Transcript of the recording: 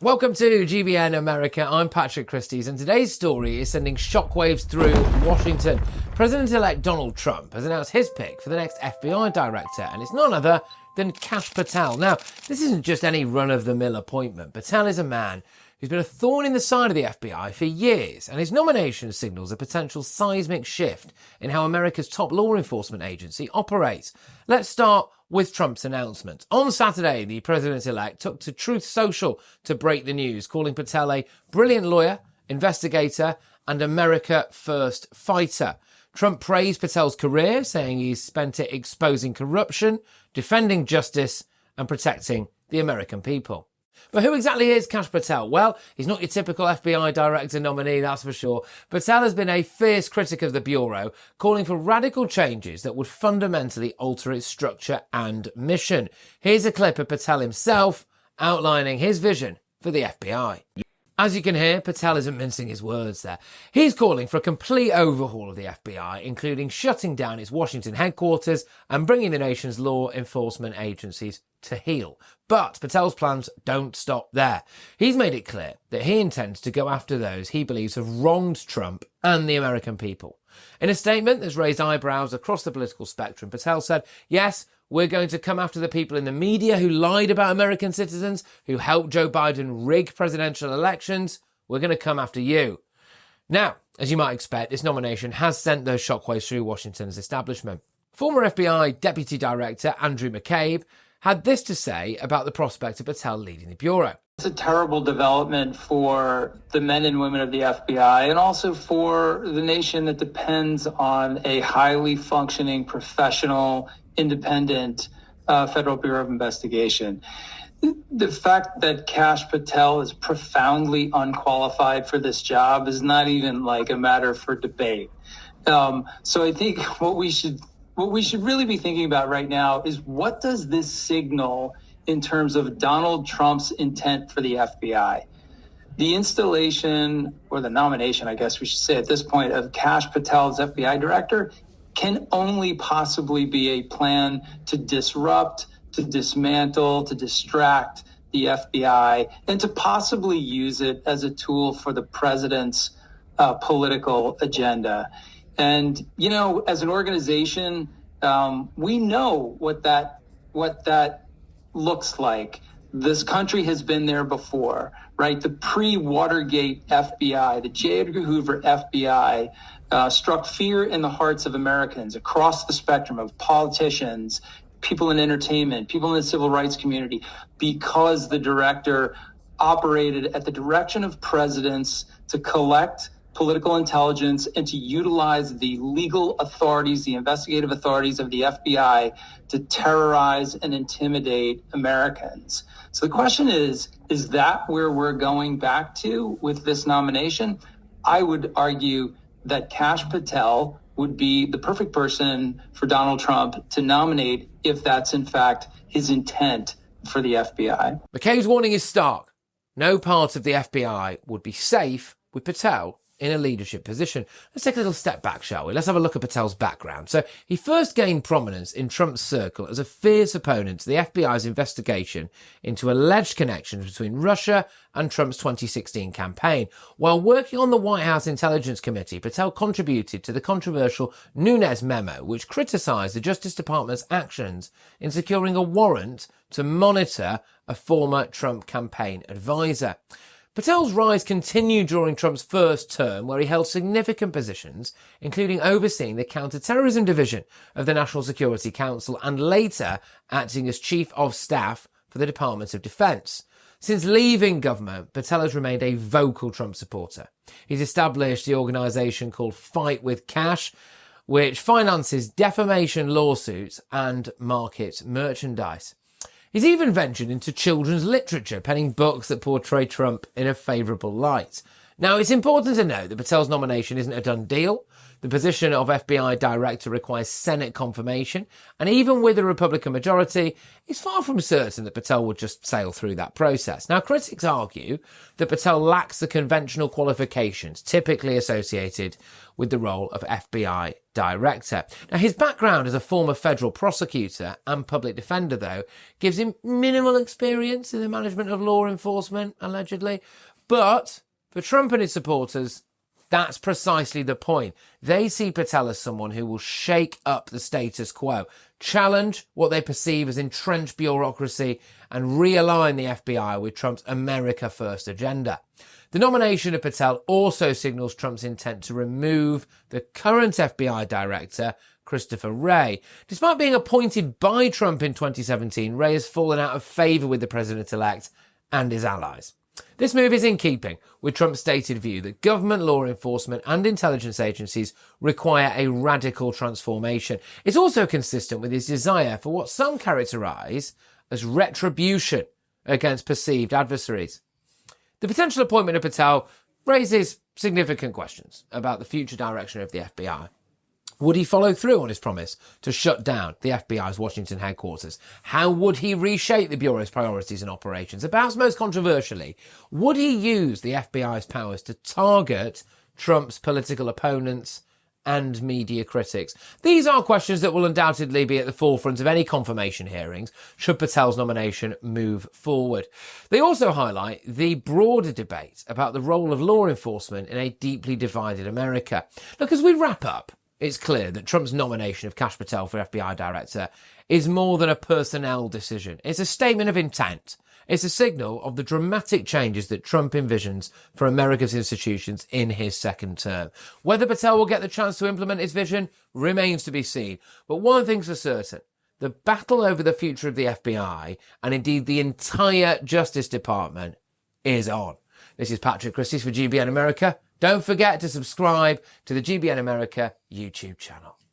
Welcome to GBN America. I'm Patrick Christys, and today's story is sending shockwaves through Washington. President-elect Donald Trump has announced his pick for the next FBI director, and it's none other than Kash Patel. Now, this isn't just any run-of-the-mill appointment. Patel is a man who's been a thorn in the side of the FBI for years, and his nomination signals a potential seismic shift in how America's top law enforcement agency operates. Let's start with Trump's announcement. On Saturday, the president-elect took to Truth Social to break the news, calling Patel a brilliant lawyer, investigator, and America First fighter. Trump praised Patel's career, saying he's spent it exposing corruption, defending justice, and protecting the American people. But who exactly is Kash Patel? Well, he's not your typical FBI director nominee, that's for sure. Patel has been a fierce critic of the Bureau, calling for radical changes that would fundamentally alter its structure and mission. Here's a clip of Patel himself outlining his vision for the FBI. As you can hear, Patel isn't mincing his words there. He's calling for a complete overhaul of the FBI, including shutting down its Washington headquarters and bringing the nation's law enforcement agencies to heel. But Patel's plans don't stop there. He's made it clear that he intends to go after those he believes have wronged Trump and the American people. In a statement that's raised eyebrows across the political spectrum, Patel said, yes, we're going to come after the people in the media who lied about American citizens, who helped Joe Biden rig presidential elections. We're going to come after you. Now, as you might expect, this nomination has sent those shockwaves through Washington's establishment. Former FBI Deputy Director Andrew McCabe had this to say about the prospect of Patel leading the Bureau. It's a terrible development for the men and women of the FBI and also for the nation that depends on a highly functioning, professional, independent Federal Bureau of Investigation. The fact that Kash Patel is profoundly unqualified for this job is not even like a matter for debate. So I think what we should really be thinking about right now is what does this signal in terms of Donald Trump's intent for the FBI? The installation, or the nomination, I guess we should say at this point, of Kash Patel as FBI director can only possibly be a plan to disrupt, to dismantle, to distract the FBI, and to possibly use it as a tool for the president's political agenda. And, you know, as an organization, we know what that looks like. This country has been there before, right? The pre-Watergate FBI, the J. Edgar Hoover FBI, struck fear in the hearts of Americans across the spectrum of politicians, people in entertainment, people in the civil rights community, because the director operated at the direction of presidents to collect political intelligence and to utilize the legal authorities, the investigative authorities of the FBI to terrorize and intimidate Americans. So the question is that where we're going back to with this nomination? I would argue that Kash Patel would be the perfect person for Donald Trump to nominate if that's in fact his intent for the FBI. McCabe's warning is stark. No part of the FBI would be safe with Patel in a leadership position. Let's take a little step back, shall we? Let's have a look at Patel's background. So he first gained prominence in Trump's circle as a fierce opponent to the FBI's investigation into alleged connections between Russia and Trump's 2016 campaign. While working on the White House Intelligence Committee, Patel contributed to the controversial Nunes memo, which criticized the Justice Department's actions in securing a warrant to monitor a former Trump campaign advisor. Patel's rise continued during Trump's first term, where he held significant positions, including overseeing the counterterrorism division of the National Security Council and later acting as Chief of Staff for the Department of Defense. Since leaving government, Patel has remained a vocal Trump supporter. He's established the organization called Fight with Cash, which finances defamation lawsuits and markets merchandise. He's even ventured into children's literature, penning books that portray Trump in a favourable light. Now, it's important to note that Patel's nomination isn't a done deal. The position of FBI director requires Senate confirmation, and even with a Republican majority, it's far from certain that Patel would just sail through that process. Now, critics argue that Patel lacks the conventional qualifications typically associated with the role of FBI director. Now, his background as a former federal prosecutor and public defender, though, gives him minimal experience in the management of law enforcement, allegedly. But for Trump and his supporters, that's precisely the point. They see Patel as someone who will shake up the status quo, challenge what they perceive as entrenched bureaucracy, and realign the FBI with Trump's America First agenda. The nomination of Patel also signals Trump's intent to remove the current FBI director, Christopher Wray. Despite being appointed by Trump in 2017, Wray has fallen out of favour with the president-elect and his allies. This move is in keeping with Trump's stated view that government law enforcement and intelligence agencies require a radical transformation. It's also consistent with his desire for what some characterise as retribution against perceived adversaries. The potential appointment of Patel raises significant questions about the future direction of the FBI. Would he follow through on his promise to shut down the FBI's Washington headquarters? How would he reshape the Bureau's priorities and operations? And perhaps most controversially, would he use the FBI's powers to target Trump's political opponents and media critics? These are questions that will undoubtedly be at the forefront of any confirmation hearings should Patel's nomination move forward. They also highlight the broader debate about the role of law enforcement in a deeply divided America. Look, as we wrap up, it's clear that Trump's nomination of Kash Patel for FBI director is more than a personnel decision. It's a statement of intent. It's a signal of the dramatic changes that Trump envisions for America's institutions in his second term. Whether Patel will get the chance to implement his vision remains to be seen. But one thing's for certain. The battle over the future of the FBI, and indeed the entire Justice Department, is on. This is Patrick Christys for GBN America. Don't forget to subscribe to the GBN America YouTube channel.